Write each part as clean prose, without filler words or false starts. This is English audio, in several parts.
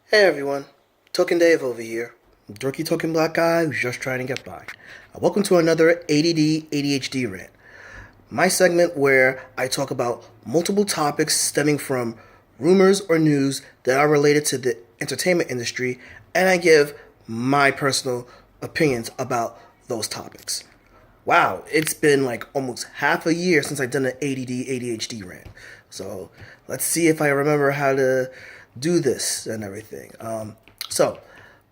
Hey everyone, Token Dave over here. Dorky token black guy who's just trying to get by. Welcome to another ADD ADHD rant. My segment where I talk about multiple topics stemming from rumors or news that are related to the entertainment industry, and I give my personal opinions about those topics. Wow, it's been like almost half a year since I've done an ADD ADHD rant. So let's see if I remember how to do this and everything. So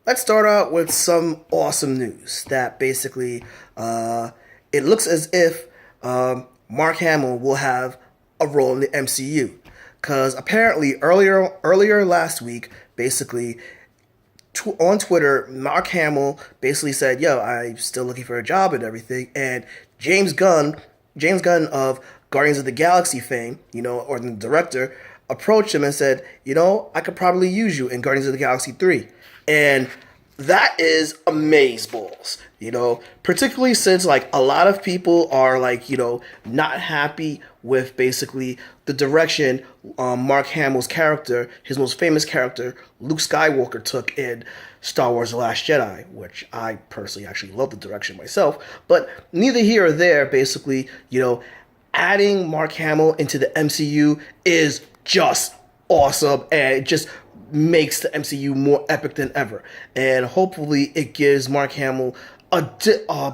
let's start out with some awesome news that basically it looks as if Mark Hamill will have a role in the MCU. Because apparently earlier last week, basically on Twitter, Mark Hamill basically said, "Yo, I'm still looking for a job and everything." And James Gunn of Guardians of the Galaxy fame, or the director, approached him and said, "I could probably use you in Guardians of the Galaxy 3." And that is amazeballs, particularly since like a lot of people are like, not happy with basically the direction Mark Hamill's character, his most famous character, Luke Skywalker, took in Star Wars The Last Jedi, which I personally actually love the direction myself. But neither here or there, basically, adding Mark Hamill into the MCU is just awesome, and it just makes the MCU more epic than ever. And hopefully it gives Mark Hamill a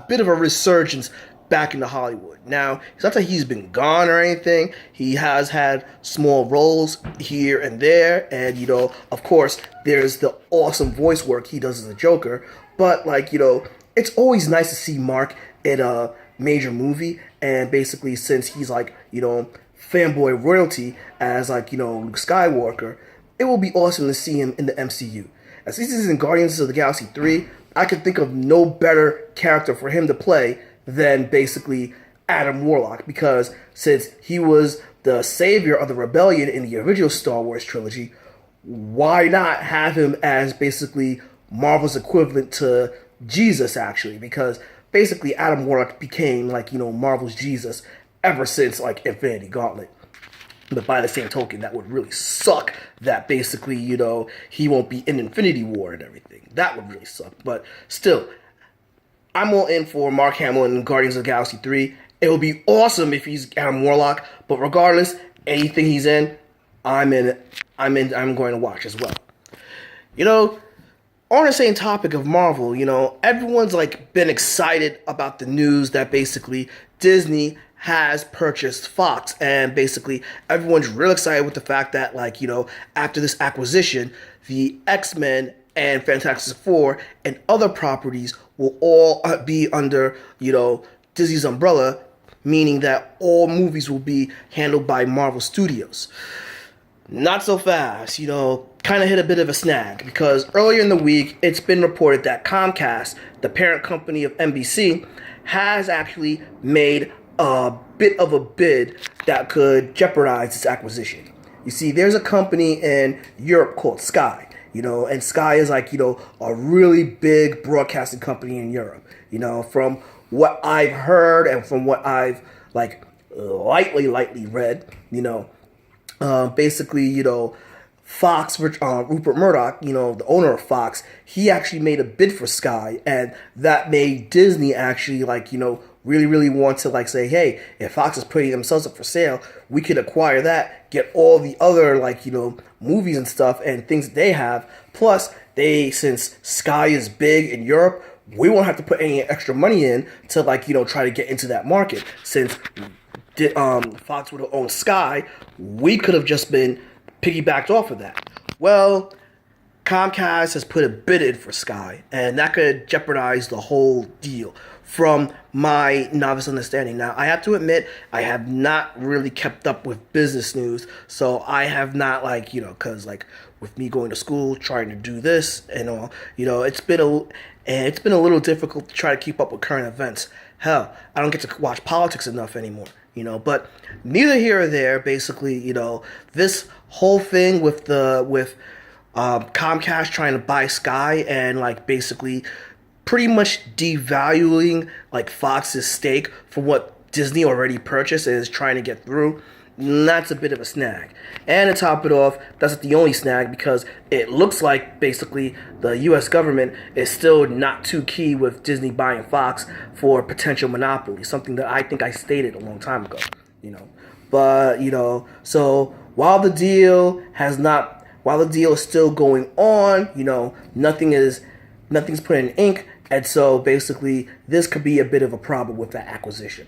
bit of a resurgence back into Hollywood. Now, it's not that he's been gone or anything. He has had small roles here and there, and of course, there's the awesome voice work he does as a Joker. But it's always nice to see Mark in a major movie, and basically since he's like, fanboy royalty as like, Luke Skywalker, it will be awesome to see him in the MCU. As he is in Guardians of the Galaxy 3, I could think of no better character for him to play than basically Adam Warlock, because since he was the savior of the rebellion in the original Star Wars trilogy, why not have him as basically Marvel's equivalent to Jesus, actually? Because basically Adam Warlock became like, Marvel's Jesus ever since like Infinity Gauntlet. But by the same token, that would really suck that basically, he won't be in Infinity War and everything. That would really suck. But still, I'm all in for Mark Hamill in Guardians of the Galaxy 3. It would be awesome if he's Adam Warlock. But regardless, anything he's in, I'm in. I'm going to watch as well. On the same topic of Marvel, everyone's like been excited about the news that basically Disney has purchased Fox, and basically everyone's real excited with the fact that after this acquisition, the X-Men and Fantastic Four and other properties will all be under Disney's umbrella, meaning that all movies will be handled by Marvel Studios. Not so fast, kind of hit a bit of a snag, because earlier in the week, it's been reported that Comcast, the parent company of NBC, has actually made a bit of a bid that could jeopardize this acquisition. You see, there's a company in Europe called Sky, and Sky is like, a really big broadcasting company in Europe. From what I've heard and from what I've like lightly read, basically, Fox, Rupert Murdoch, the owner of Fox, he actually made a bid for Sky, and that made Disney actually really want to say, hey, if Fox is putting themselves up for sale, we could acquire that, get all the other movies and stuff and things that they have. Plus, since Sky is big in Europe, we won't have to put any extra money in to try to get into that market. Since Fox would have owned Sky, we could have just been piggybacked off of that. Well, Comcast has put a bid in for Sky, and that could jeopardize the whole deal, from my novice understanding. Now, I have to admit, I have not really kept up with business news, so I have not because with me going to school, trying to do this and all, it's been a little difficult to try to keep up with current events. Hell, I don't get to watch politics enough anymore. But neither here or there. Basically, this whole thing with Comcast trying to buy Sky and basically pretty much devaluing Fox's stake for what Disney already purchased and is trying to get through. that's a bit of a snag. And to top it off, that's not the only snag, because it looks like basically the U.S. government is still not too key with Disney buying Fox for potential monopoly, something that I think I stated a long time ago, But, so while the deal is still going on, nothing's put in ink, and so basically this could be a bit of a problem with that acquisition.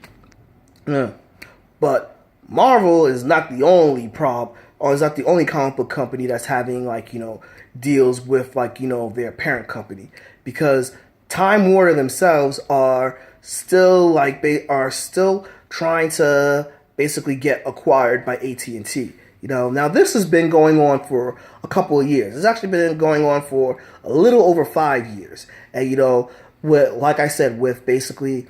But Marvel is not the only comic book company that's having deals with their parent company, because Time Warner themselves are still trying to basically get acquired by AT&T. Now this has been going on for a couple of years. It's actually been going on for a little over 5 years. And like I said, with basically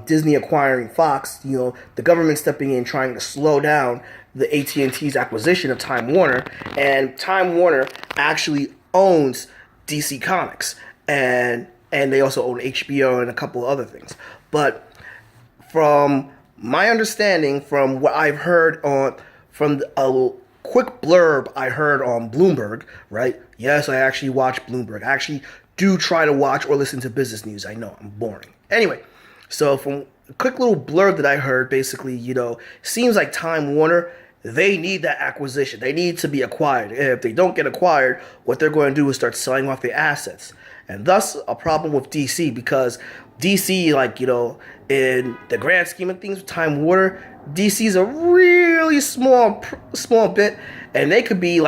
Disney acquiring Fox, the government stepping in, trying to slow down the AT&T's acquisition of Time Warner, and Time Warner actually owns DC Comics, and they also own HBO and a couple of other things. But from my understanding, from what I've heard from a quick blurb I heard on Bloomberg, right? Yes, I actually watch Bloomberg. I actually do try to watch or listen to business news. I know, I'm boring. Anyway, so from a quick little blurb that I heard, basically, seems like Time Warner, they need that acquisition. They need to be acquired. And if they don't get acquired, what they're going to do is start selling off their assets. And thus, a problem with DC, because DC, in the grand scheme of things with Time Warner, DC's a really small bit, and they could be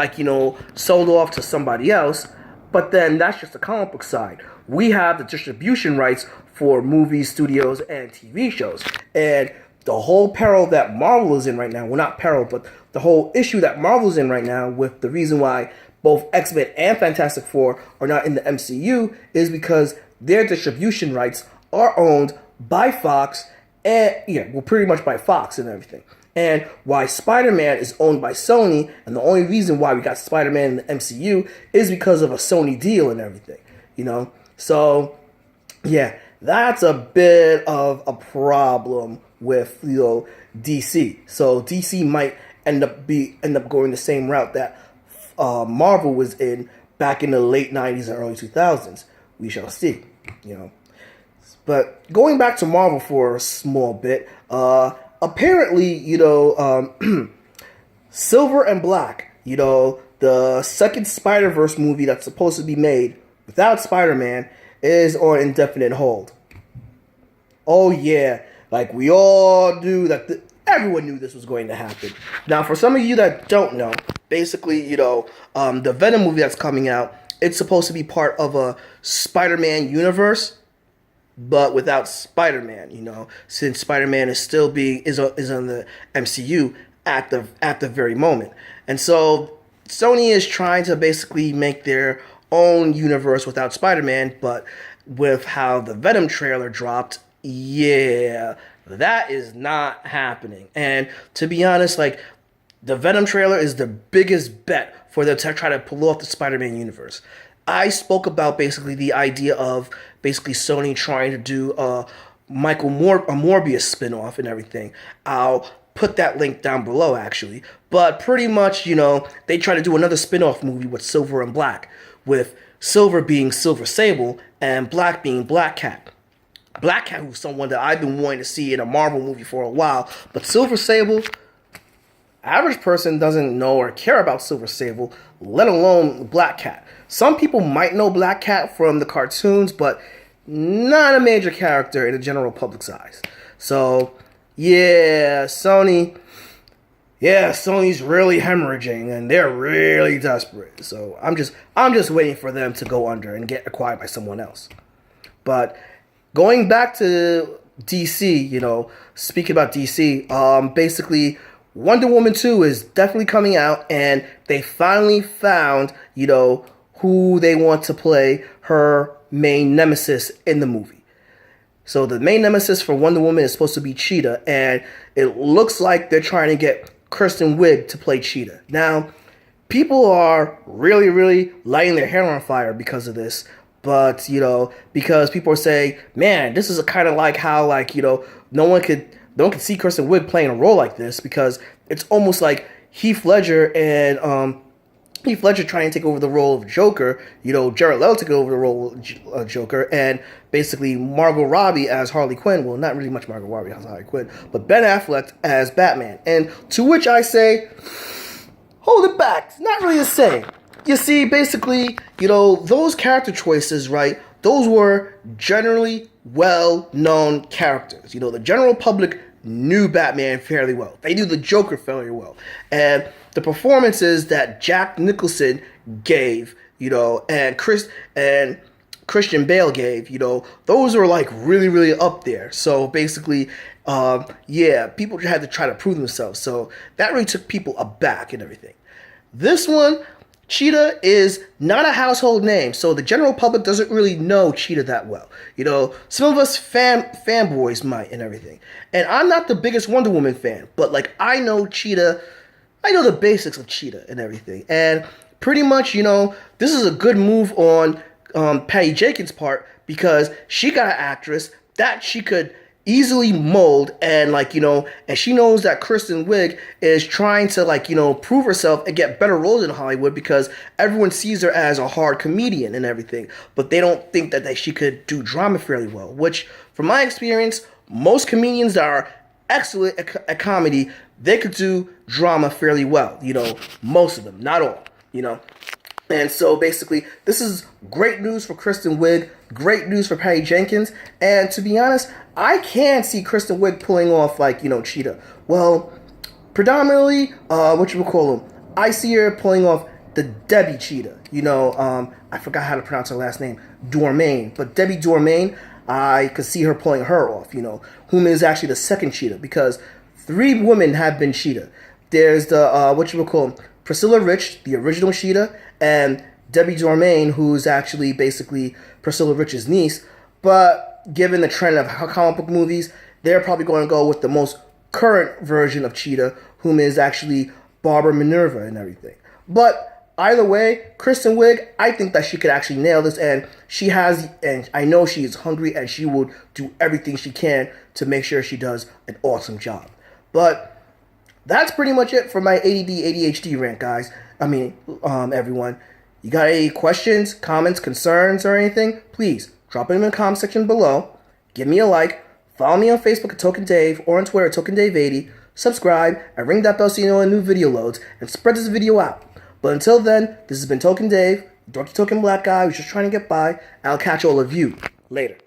sold off to somebody else, but then that's just the comic book side. We have the distribution rights for movies, studios, and TV shows. And the whole peril that Marvel is in right now, well, not peril, but the whole issue that Marvel's in right now with the reason why both X-Men and Fantastic Four are not in the MCU is because their distribution rights are owned by Fox, and pretty much by Fox and everything. And why Spider-Man is owned by Sony, and the only reason why we got Spider-Man in the MCU is because of a Sony deal and everything, So, yeah, that's a bit of a problem with DC. So DC might end up going the same route that Marvel was in back in the late 90s and early 2000s. We shall see, But going back to Marvel for a small bit, apparently, Silver and Black, the second Spider-Verse movie that's supposed to be made without Spider-Man is on indefinite hold. Oh yeah, we all knew that everyone knew this was going to happen. Now, for some of you that don't know, basically, the Venom movie that's coming out, it's supposed to be part of a Spider-Man universe, but without Spider-Man, since Spider-Man is still is on the MCU at the very moment. And so Sony is trying to basically make their own universe without Spider-Man, but with how the Venom trailer dropped, yeah, that is not happening. And to be honest, the Venom trailer is the biggest bet for them to try to pull off the Spider-Man universe. I spoke about basically the idea of basically Sony trying to do a Morbius spinoff and everything. I'll put that link down below, actually. But pretty much, they try to do another spinoff movie with Silver and Black, with Silver being Silver Sable and Black being Black Cat. Black Cat was someone that I've been wanting to see in a Marvel movie for a while, but Silver Sable, average person doesn't know or care about Silver Sable, let alone Black Cat. Some people might know Black Cat from the cartoons, but not a major character in the general public's eyes. So, Sony's really hemorrhaging, and they're really desperate. So I'm just waiting for them to go under and get acquired by someone else. But going back to DC, speaking about DC, basically Wonder Woman 2 is definitely coming out, and they finally found, who they want to play her main nemesis in the movie. So the main nemesis for Wonder Woman is supposed to be Cheetah, and it looks like they're trying to get Kristen Wiig to play Cheetah. Now, people are really, really lighting their hair on fire because of this, but, because people are saying, man, this is kind of like how, no one could see Kristen Wiig playing a role like this, because it's almost like Heath Ledger and Heath Ledger trying to take over the role of Joker. Jared Leto took over the role of Joker, and basically Margot Robbie as Harley Quinn. Well, not really much Margot Robbie as Harley Quinn, but Ben Affleck as Batman. And to which I say, hold it back. It's not really the same. You see, basically, those character choices, right? Those were generally well-known characters. The general public knew Batman fairly well. They knew the Joker fairly well. And the performances that Jack Nicholson gave, and Christian Bale gave, those were like really, really up there. So basically, people had to try to prove themselves. So that really took people aback and everything. This one, Cheetah is not a household name, so the general public doesn't really know Cheetah that well. Some of us fanboys might and everything. And I'm not the biggest Wonder Woman fan, but like I know Cheetah, I know the basics of Cheetah and everything. And pretty much, this is a good move on Patty Jenkins' part because she got an actress that she could easily mold, and and she knows that Kristen Wiig is trying to prove herself and get better roles in Hollywood because everyone sees her as a hard comedian and everything, but they don't think that she could do drama fairly well, which from my experience, most comedians that are excellent at comedy, they could do drama fairly well, most of them, not all, And so basically, this is great news for Kristen Wiig, great news for Patty Jenkins, and to be honest, I can see Kristen Wiig pulling off Cheetah. Well, predominantly, I see her pulling off the Debbie Cheetah. I forgot how to pronounce her last name, Dormain, but Debbie Dormain, I could see her pulling her off. Whom is actually the second Cheetah because 3 women have been Cheetah. There's the Priscilla Rich, the original Cheetah, and Debbie Dormain, who's actually basically Priscilla Rich's niece. But given the trend of comic book movies, they're probably going to go with the most current version of Cheetah, whom is actually Barbara Minerva and everything. But either way, Kristen Wiig, I think that she could actually nail this, and I know she is hungry, and she will do everything she can to make sure she does an awesome job. But that's pretty much it for my ADD, ADHD rant, guys. Everyone. You got any questions, comments, concerns, or anything? Please drop them in the comment section below. Give me a like. Follow me on Facebook at Token Dave or on Twitter at TokenDave80. Subscribe and ring that bell so you know when a new video loads, and spread this video out. But until then, this has been Token Dave, dorky token black guy who's just trying to get by. I'll catch all of you later.